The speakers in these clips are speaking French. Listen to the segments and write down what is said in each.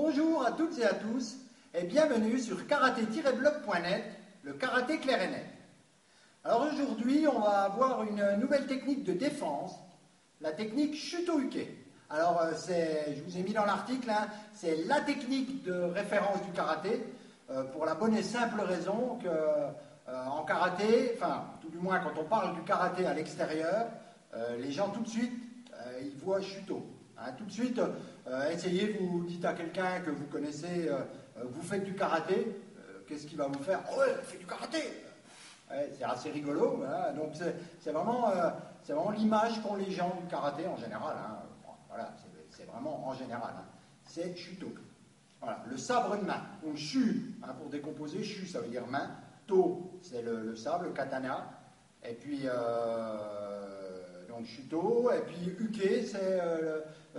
Bonjour à toutes et à tous et bienvenue sur karaté-blog.net, le karaté clair et net. Alors aujourd'hui, on va avoir une nouvelle technique de défense, la technique Shuto-uke. Alors je vous ai mis dans l'article, c'est la technique de référence du karaté pour la bonne et simple raison que en karaté, enfin tout du moins quand on parle du karaté à l'extérieur, les gens tout de suite ils voient Shuto. Tout de suite, essayez, vous dites à quelqu'un que vous connaissez, vous faites du karaté, qu'est-ce qu'il va vous faire? Oh ouais, il fait du karaté! Ouais, c'est assez rigolo, voilà. Donc c'est vraiment l'image qu'ont les gens du karaté en général. Voilà, c'est vraiment en général. C'est Shuto. Voilà, le sabre de main. Donc Shu, pour décomposer, Shu ça veut dire main, To c'est le sabre, le katana, et puis donc Shuto, et puis Uke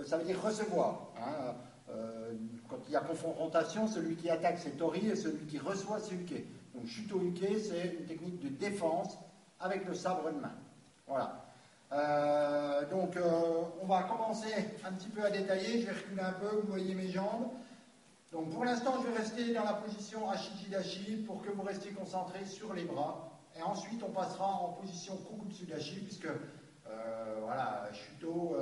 ça veut dire recevoir. Quand il y a confrontation, celui qui attaque c'est Tori et celui qui reçoit c'est Uke. Donc Shuto-uke c'est une technique de défense avec le sabre de main. Voilà. On va commencer un petit peu à détailler, je vais reculer un peu, vous voyez mes jambes. Donc pour l'instant je vais rester dans la position Ashijidashi pour que vous restiez concentrés sur les bras. Et ensuite on passera en position Kokutsudashi puisque voilà, Shuto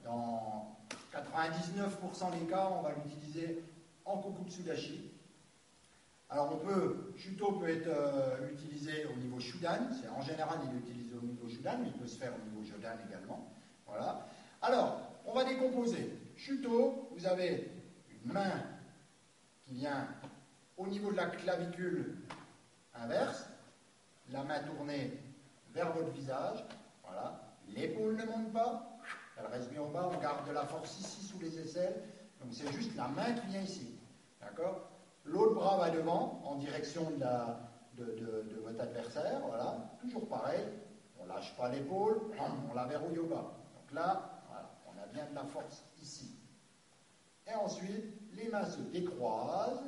dans 99% des cas on va l'utiliser en Kokutsudashi. Alors Shuto peut être utilisé au niveau Shudan, en général il est utilisé au niveau Shudan, mais il peut se faire au niveau Jodan également. Voilà. Alors, on va décomposer. Shuto, vous avez une main qui vient au niveau de la clavicule inverse, la main tournée vers votre visage, voilà. L'épaule ne monte pas, elle reste bien au bas, on garde de la force ici sous les aisselles, donc c'est juste la main qui vient ici, d'accord? L'autre bras va devant, en direction de votre adversaire, voilà, toujours pareil, on ne lâche pas l'épaule, on la verrouille au bas. Donc là, voilà, on a bien de la force ici. Et ensuite, les mains se décroisent,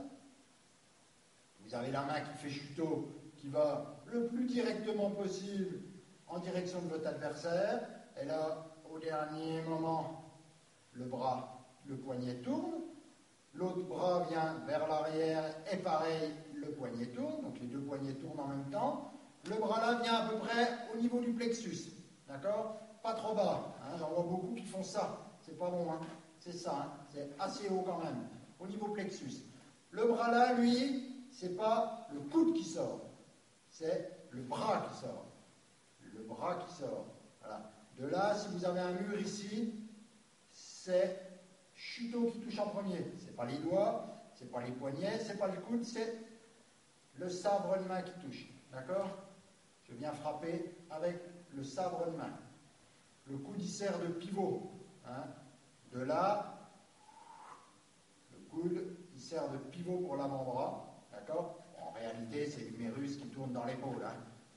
vous avez la main qui fait Shuto, qui va le plus directement possible en direction de votre adversaire, et là, au dernier moment, le poignet tourne, l'autre bras vient vers l'arrière et pareil, le poignet tourne, donc les deux poignets tournent en même temps. Le bras là vient à peu près au niveau du plexus, d'accord? Pas trop bas, j'en vois beaucoup qui font ça, c'est pas bon, c'est ça, c'est assez haut quand même, au niveau plexus. Le bras là, lui, c'est pas le coude qui sort, c'est le bras qui sort. Le bras qui sort, voilà. De là, si vous avez un mur ici, c'est Shuto qui touche en premier. C'est pas les doigts, c'est pas les poignets, c'est pas le coude, c'est le sabre de main qui touche. D'accord? Je viens frapper avec le sabre de main. Le coude il sert de pivot. De là, le coude il sert de pivot pour l'avant-bras. D'accord? En réalité, c'est l'humérus qui tourne dans l'épaule.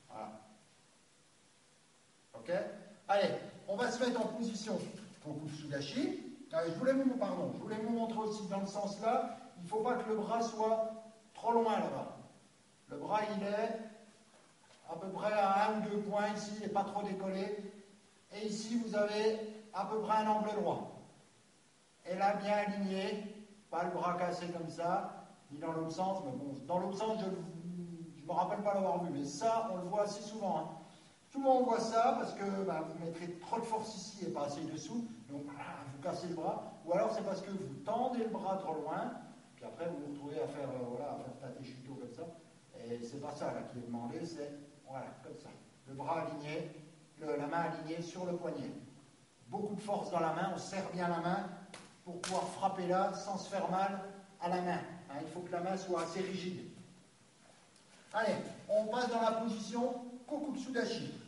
Voilà. Ok? Allez, on va se mettre en position Kokutsudashi. Je voulais vous montrer aussi dans le sens là, il ne faut pas que le bras soit trop loin là-bas. Le bras il est à peu près à 1 ou 2 points ici, il n'est pas trop décollé. Et ici vous avez à peu près un angle droit. Et là bien aligné, pas le bras cassé comme ça, ni dans l'autre sens, mais bon, dans l'autre sens je ne me rappelle pas l'avoir vu, mais ça on le voit assez souvent. Souvent on voit ça parce que vous mettrez trop de force ici et pas assez dessous, donc vous cassez le bras, ou alors c'est parce que vous tendez le bras trop loin, puis après vous vous retrouvez à faire tâter Shuto comme ça, et c'est pas ça là qui est demandé, c'est voilà, comme ça, le bras aligné, la main alignée sur le poignet. Beaucoup de force dans la main, on serre bien la main pour pouvoir frapper là sans se faire mal à la main. Il faut que la main soit assez rigide. Allez, on passe dans la position Kokutsudashi.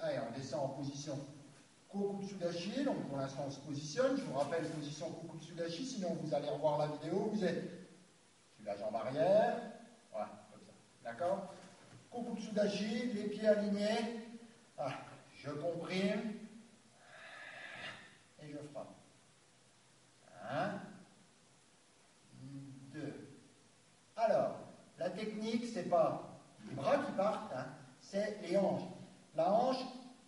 Allez, on descend en position Kokutsudashi, donc pour l'instant on se positionne, je vous rappelle position Kokutsudashi, sinon vous allez revoir la vidéo, vous êtes sur la jambe arrière, voilà, comme ça, d'accord? Kokutsudashi, les pieds alignés, je comprime, et je frappe. 1, 2. Alors, la technique, c'est pas les bras qui partent, c'est les hanches. La hanche,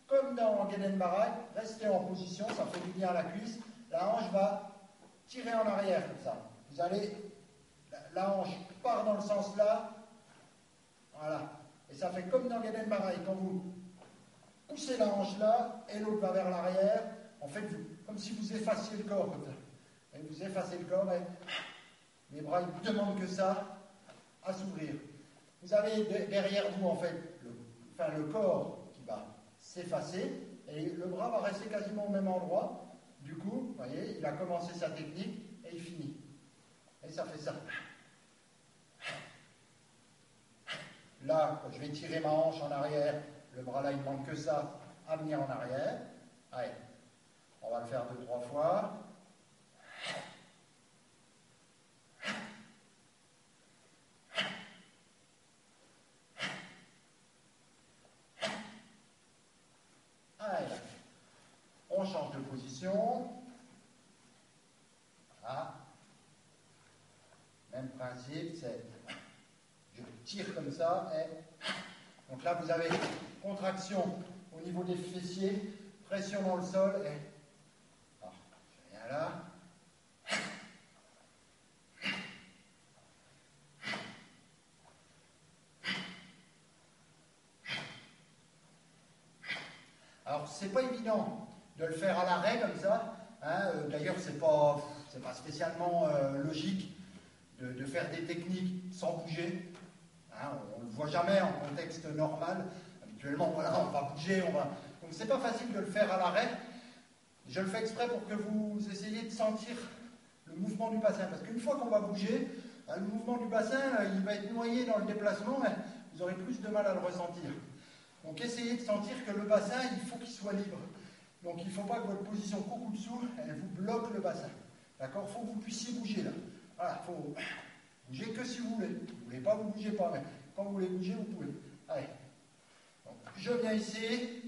comme dans Gedenbarai, restez en position, ça fait du bien à la cuisse. La hanche va tirez en arrière comme ça. Vous allez, la hanche part dans le sens là, voilà. Et ça fait comme dans Gaden Barai, quand vous poussez la hanche là, et l'autre va vers l'arrière, en fait, comme si vous effaciez le corps comme ça. Et vous effacez le corps et les bras, ils ne demandent que ça, à s'ouvrir. Vous avez derrière vous, en fait, le corps qui va s'effacer, et le bras va rester quasiment au même endroit. Du coup, vous voyez, il a commencé sa technique, et il finit. Et ça fait ça. Là, je vais tirer ma hanche en arrière, le bras là, il ne demande que ça, à venir en arrière. Allez, on va le faire 2-3 fois. Allez, on change de position. Voilà. Même principe, c'est je tire comme ça et donc là vous avez contraction au niveau des fessiers, pression dans le sol et je viens là. Alors c'est pas évident de le faire à l'arrêt comme ça. Hein, d'ailleurs c'est pas spécialement logique de faire des techniques sans bouger. Hein, on ne le voit jamais en contexte normal. Habituellement, voilà, on va bouger, donc c'est pas facile de le faire à l'arrêt. Je le fais exprès pour que vous essayiez de sentir le mouvement du bassin. Parce qu'une fois qu'on va bouger, le mouvement du bassin, il va être noyé dans le déplacement, mais vous aurez plus de mal à le ressentir. Donc essayez de sentir que le bassin, il faut qu'il soit libre. Donc il ne faut pas que votre position coucou dessous, elle vous bloque le bassin. D'accord? Il faut que vous puissiez bouger là. Voilà, il faut bouger que si vous voulez. Vous ne voulez pas, vous ne bougez pas. Mais quand vous voulez bouger, vous pouvez. Allez. Donc, je viens ici.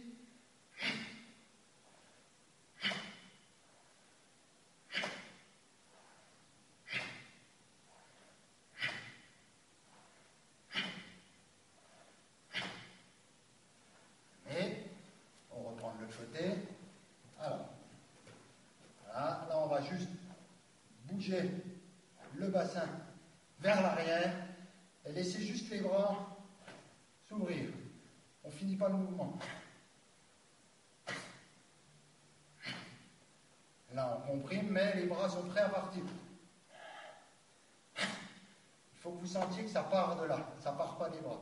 Et on reprend de l'autre côté. Alors, voilà, là on va juste bouger le bassin vers l'arrière et laisser juste les bras s'ouvrir. On ne finit pas le mouvement. Là, on comprime, mais les bras sont prêts à partir. Il faut que vous sentiez que ça part de là. Ça ne part pas des bras.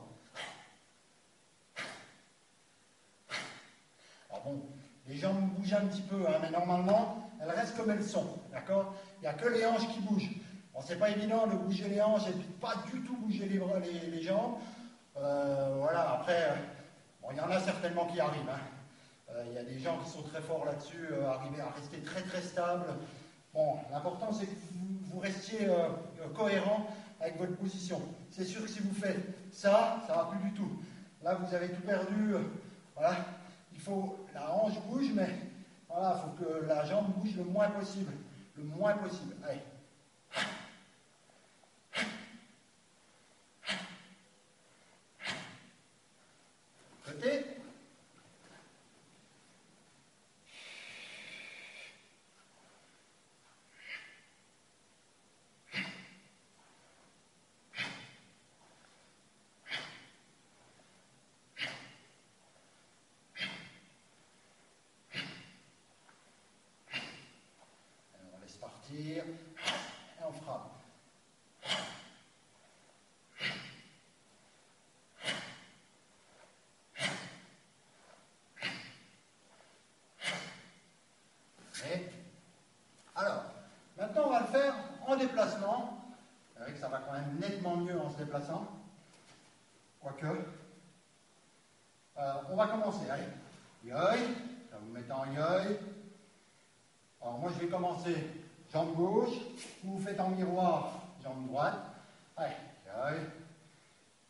Alors bon, les jambes bougent un petit peu, hein, mais normalement, elles restent comme elles sont. D'accord? Il n'y a que les hanches qui bougent. Bon, c'est pas évident de bouger les hanches et puis pas du tout bouger les bras, les jambes. Voilà, après, bon, il y en a certainement qui arrivent. Hein. Il y a des gens qui sont très forts là-dessus, arriver à rester très très stable. Bon, l'important c'est que vous restiez cohérent avec votre position. C'est sûr que si vous faites ça, ça ne va plus du tout. Là, vous avez tout perdu. Voilà, il faut, la hanche bouge, mais voilà, il faut que la jambe bouge le moins possible. Le moins possible. Allez. Côté. Et on frappe. Et alors, maintenant on va le faire en déplacement. Vous savez que ça va quand même nettement mieux en se déplaçant. Quoique. On va commencer. Allez. Yoï. Ça vous mettez en yoï. Alors moi je vais commencer jambe gauche, vous faites en miroir, jambe droite. Allez,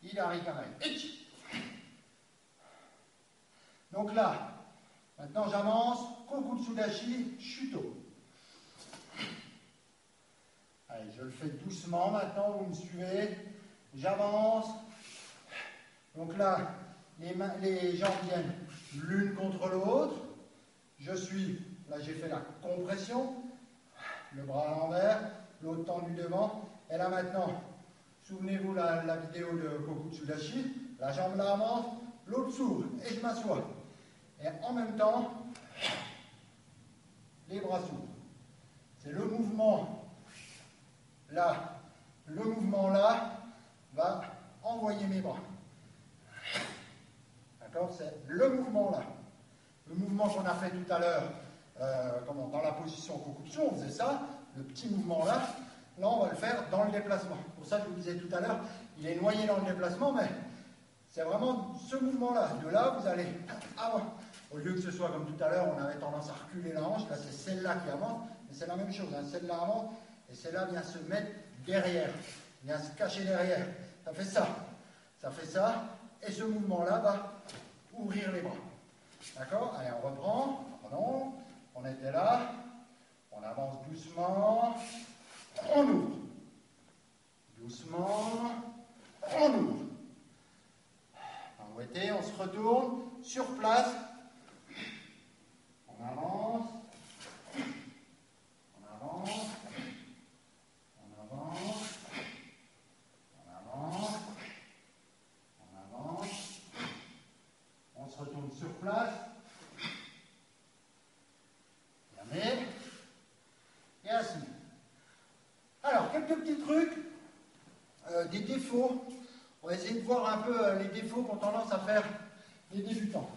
il arrive quand même. Donc là, maintenant j'avance, Kokutsudashi, Shuto. Allez, je le fais doucement maintenant, vous me suivez. J'avance. Donc là, les jambes viennent l'une contre l'autre. Je suis, là j'ai fait la compression. le bras à l'envers, l'autre tendu devant. Et là maintenant, souvenez-vous la vidéo de Kokutsudashi, la jambe là avance, l'autre s'ouvre et je m'assois. Et en même temps, les bras s'ouvrent. C'est le mouvement là. Le mouvement là va envoyer mes bras. D'accord? C'est le mouvement là. Le mouvement qu'on a fait tout à l'heure, dans la position Kokutsu, on faisait ça, le petit mouvement là. Là, on va le faire dans le déplacement. Pour ça, je vous disais tout à l'heure, il est noyé dans le déplacement, mais c'est vraiment ce mouvement-là. De là, vous allez avant. Au lieu que ce soit comme tout à l'heure, on avait tendance à reculer la hanche. Là, c'est celle-là qui avance. Mais c'est la même chose. Hein. Celle-là avance. Et celle-là vient se mettre derrière. Vient se cacher derrière. Ça fait ça. Ça fait ça. Et ce mouvement-là va ouvrir les bras. D'accord? Allez, on reprend. Pardon. On était là. On avance doucement. On ouvre. Doucement. On ouvre. Envoûté, on se retourne. Sur place. On avance. On avance. On avance. On avance. On avance. On se retourne sur place. Fermé. Et assis. Alors, quelques petits trucs, des défauts. On va essayer de voir un peu les défauts qu'on tendance à faire les débutants.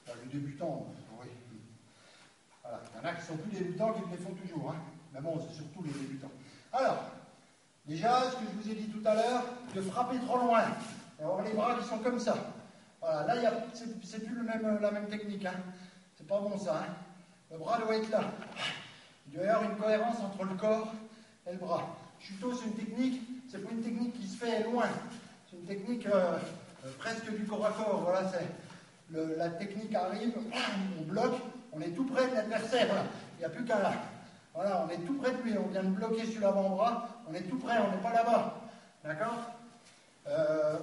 Alors, les débutants, oui. Voilà. Il y en a qui sont plus débutants qui les font toujours. Hein. Mais bon, c'est surtout les débutants. Alors, déjà, ce que je vous ai dit tout à l'heure, de frapper trop loin. Alors, les bras qui sont comme ça. Voilà, là, c'est plus la même technique. Hein. C'est pas bon ça. Hein. Le bras doit être là. Il doit y avoir une cohérence entre le corps et le bras. Chuto, c'est pas une technique qui se fait loin. C'est une technique presque du corps à corps. Voilà, la technique arrive, on bloque, on est tout près de l'adversaire. Voilà. Il n'y a plus qu'un là. Voilà, on est tout près de lui, on vient de bloquer sur l'avant-bras, on est tout près, on n'est pas là-bas. D'accord?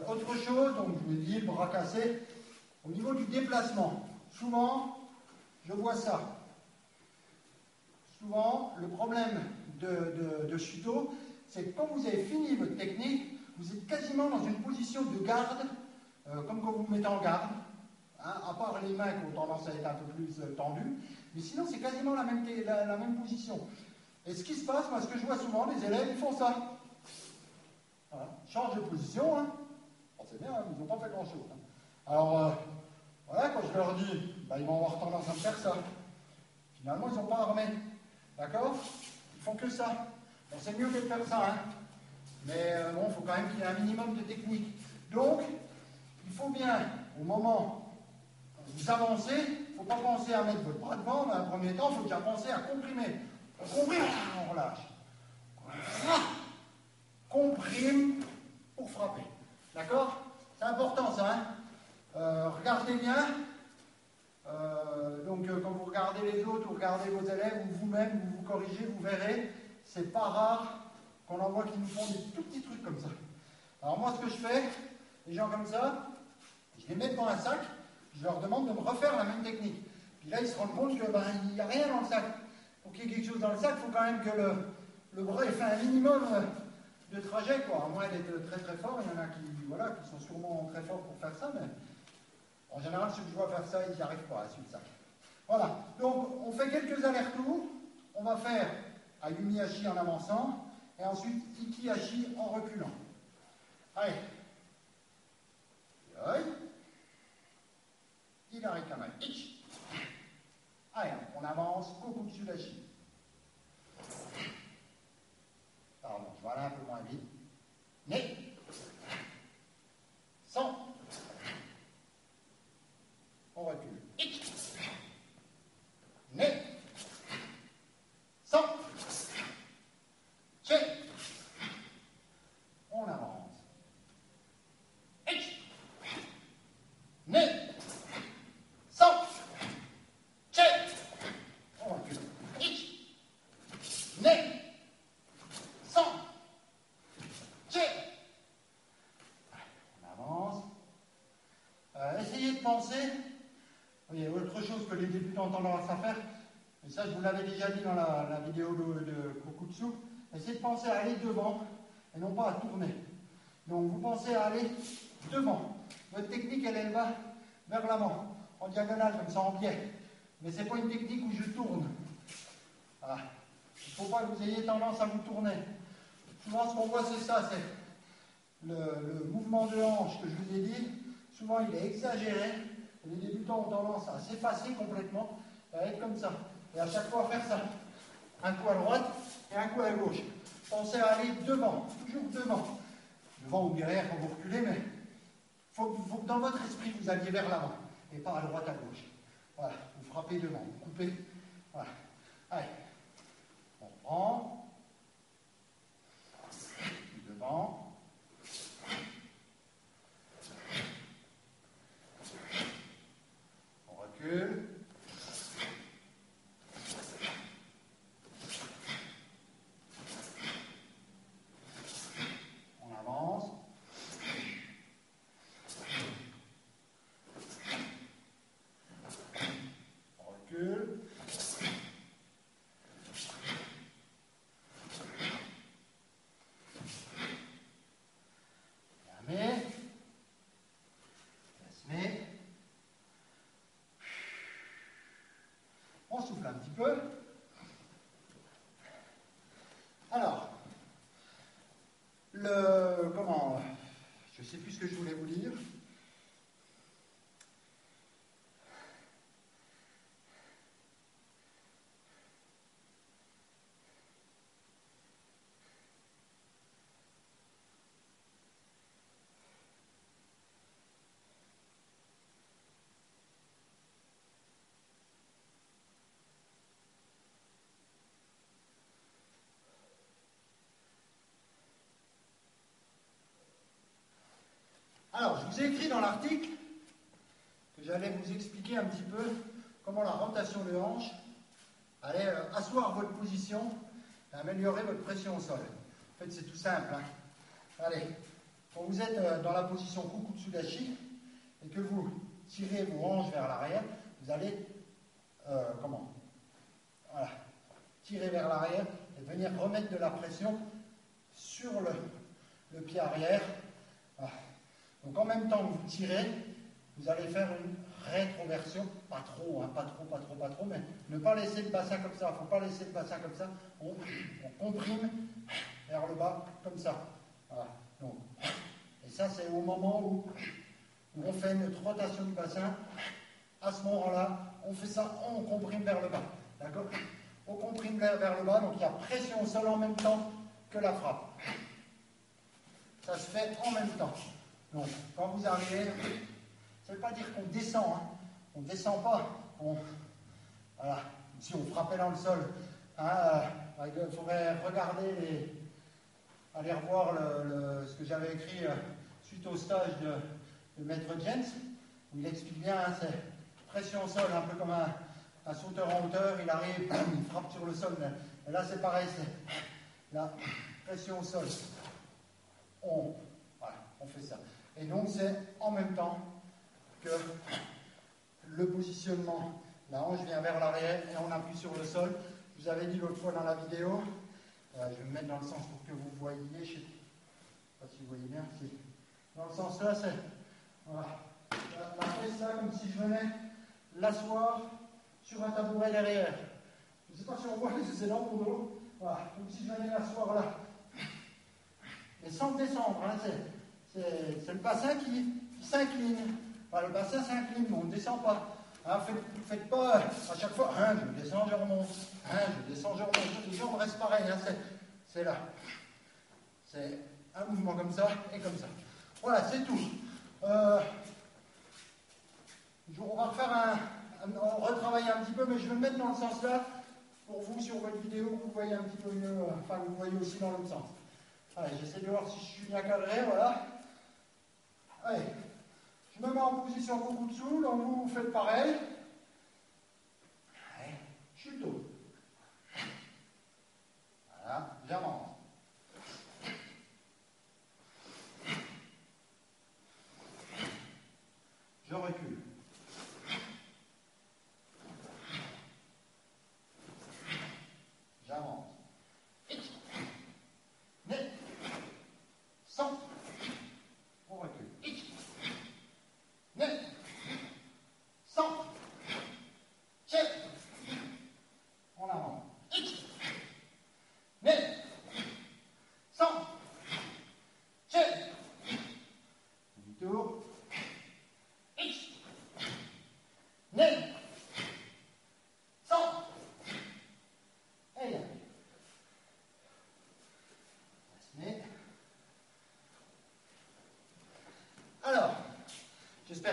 Autre chose, donc je vous ai dit, le bras cassé, au niveau du déplacement, souvent, je vois ça. Souvent, le problème de Chuto, c'est que quand vous avez fini votre technique, vous êtes quasiment dans une position de garde, comme quand vous vous mettez en garde, hein, à part les mains qui ont tendance à être un peu plus tendues, mais sinon c'est quasiment la même position. Et ce qui se passe, moi ce que je vois souvent, les élèves, ils font ça. Voilà. Change de position, hein. Bon, c'est bien, hein, ils n'ont pas fait grand-chose. Hein. Alors, voilà, quand je leur dis, ils vont avoir tendance à me faire ça. Finalement, ils n'ont pas armé. D'accord? Ils font que ça. Bon, c'est mieux que de faire ça, hein. Mais bon, il faut quand même qu'il y ait un minimum de technique. Donc, il faut bien, au moment où vous avancez, il ne faut pas penser à mettre votre bras devant, mais en premier temps, il faut déjà penser à comprimer. On comprime, on relâche. Comprime pour frapper. D'accord? C'est important ça, hein. Regardez bien. Donc, quand vous regardez les autres, vous regardez vos élèves, ou vous-même, vous vous corrigez, vous verrez, c'est pas rare qu'on en voit qui nous font des tout petits trucs comme ça. Alors moi, ce que je fais, les gens comme ça, je les mets dans un sac, je leur demande de me refaire la même technique. Puis là, ils se rendent compte qu'il n'y a rien dans le sac. Pour qu'il y ait quelque chose dans le sac, il faut quand même que le bras ait fait un minimum de trajet, quoi. À moins d'être très très fort, il y en a qui sont sûrement très forts pour faire ça, mais en général, ceux que je vois faire ça, ils n'y arrivent pas à suivre ça. Voilà, donc on fait quelques allers-retours. On va faire Ayumi-Hachi en avançant, et ensuite Iki-Hachi en reculant. Allez. Higarikamai. Ich. Allez, on avance. Kokutsudashi. Pardon, je vais aller un peu moins vite. Ne. San. On recule. Ich. Ne. San. Che. On avance. Ich. Ne. San. Che. On recule. Ich. Ne. San. Che. On avance. Essayez de penser. Il y a autre chose que les débutants ont tendance à faire. ça je vous l'avais déjà dit dans la vidéo de Kokutsu, essayez de penser à aller devant et non pas à tourner. Donc vous pensez à aller devant. Votre technique, elle va vers l'avant, en diagonale, comme ça, en biais. Mais ce n'est pas une technique où je tourne. Voilà. Il ne faut pas que vous ayez tendance à vous tourner. Souvent, ce qu'on voit, c'est ça, c'est le mouvement de hanche que je vous ai dit. Souvent, il est exagéré. Les débutants ont tendance à s'effacer complètement et à être comme ça. Et à chaque fois, faire ça. Un coup à droite et un coup à gauche. Pensez à aller devant, toujours devant. Devant ou derrière quand vous reculez, mais il faut que dans votre esprit, vous alliez vers l'avant et pas à droite, à gauche. Voilà, vous frappez devant, vous coupez. Voilà. Allez, on prend. Devant. On recule. On avance. On recule. On souffle un petit peu. Alors, je ne sais plus ce que je voulais vous dire. Alors, je vous ai écrit dans l'article que j'allais vous expliquer un petit peu comment la rotation de hanche allait asseoir votre position et améliorer votre pression au sol. En fait, c'est tout simple. Hein. Allez, quand vous êtes dans la position Kokutsu dashi et que vous tirez vos hanches vers l'arrière, vous allez voilà, tirer vers l'arrière et venir remettre de la pression sur le pied arrière. Voilà. Donc en même temps que vous tirez, vous allez faire une rétroversion, pas trop, hein, pas trop, mais ne pas laisser le bassin comme ça, il ne faut pas laisser le bassin comme ça, on comprime vers le bas, comme ça. Voilà. Donc, et ça c'est au moment où on fait notre rotation du bassin, à ce moment-là, on fait ça, on comprime vers le bas, d'accord? On comprime vers le bas, donc il y a pression au sol en même temps que la frappe. Ça se fait en même temps. Donc, quand vous arrivez, ça ne veut pas dire qu'on descend, hein. On ne descend pas. Voilà. Si on frappait dans le sol, hein, il faudrait regarder aller revoir ce que j'avais écrit suite au stage de Maître Jens, où il explique bien, hein, c'est pression au sol, un peu comme un sauteur en hauteur, il arrive, il frappe sur le sol, mais là c'est pareil, c'est la pression au sol. Voilà, on fait ça. Et donc c'est en même temps que le positionnement, la hanche vient vers l'arrière et on appuie sur le sol. Je vous avais dit l'autre fois dans la vidéo, je vais me mettre dans le sens pour que vous voyiez, je ne sais pas si vous voyez bien, dans le sens là, c'est voilà. La fesse là, comme si je venais l'asseoir sur un tabouret derrière. Je ne sais pas si on voit, mais c'est dans mon dos. Voilà, comme si je venais l'asseoir là. Et sans descendre, hein, c'est le bassin qui s'incline. Enfin, le bassin s'incline, mais on ne descend pas. Hein, faites pas à chaque fois, hein, je descends, je remonte. Hein, je descends, je remonte. Les jambes restent pareilles. Hein, c'est là. C'est un mouvement comme ça et comme ça. Voilà, c'est tout. On va refaire on retravailler un petit peu, mais je vais me mettre dans le sens là, pour vous, sur votre vidéo, que vous voyez un petit peu mieux, enfin, que vous voyez aussi dans l'autre sens. Allez, j'essaie de voir si je suis bien cadré, voilà. Allez, je me mets en position Kokutsu, donc vous faites pareil. Allez, chuto. Voilà, j'avance. Je recule.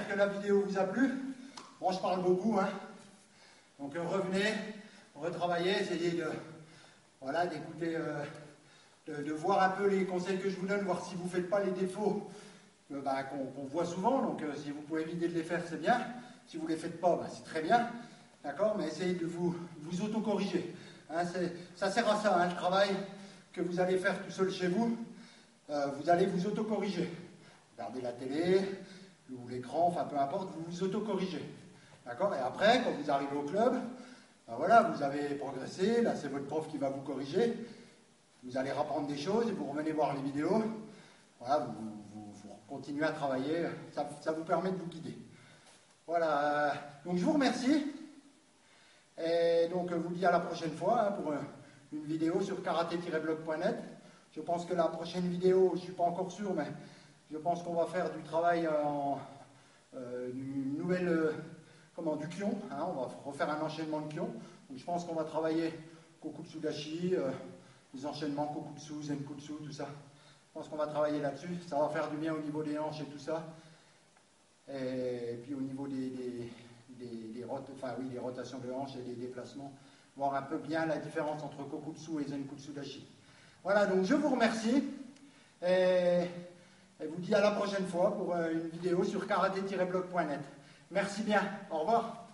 que la vidéo vous a plu. Bon, je parle beaucoup, hein. Donc revenez, retravaillez, essayez de, voilà, d'écouter, de voir un peu les conseils que je vous donne, voir si vous ne faites pas les défauts qu'on voit souvent. Donc si vous pouvez éviter de les faire, c'est bien. Si vous ne les faites pas, c'est très bien. D'accord? Mais essayez de vous autocorriger. Hein, ça sert à ça, hein, le travail que vous allez faire tout seul chez vous. Vous allez vous autocorriger. Regardez la télé ou l'écran, enfin peu importe, vous vous autocorrigez. D'accord? Et après, quand vous arrivez au club, voilà, vous avez progressé, là c'est votre prof qui va vous corriger, vous allez reprendre des choses et vous revenez voir les vidéos, voilà, vous continuez à travailler, ça vous permet de vous guider. Voilà, donc je vous remercie, et donc je vous dis à la prochaine fois hein, pour une vidéo sur karaté-blog.net. Je pense que la prochaine vidéo, je ne suis pas encore sûr, mais je pense qu'on va faire du travail une nouvelle... du kion, hein, on va refaire un enchaînement de kion. Donc je pense qu'on va travailler kokutsu dashi, les enchaînements kokutsu, zenkutsu, tout ça. Je pense qu'on va travailler là-dessus. Ça va faire du bien au niveau des hanches et tout ça. Et puis au niveau des rotations de hanches et des déplacements, voir un peu bien la différence entre kokutsu et zenkutsu dashi. Voilà, donc je vous remercie et vous dis à la prochaine fois pour une vidéo sur karaté-blog.net. Merci bien, au revoir.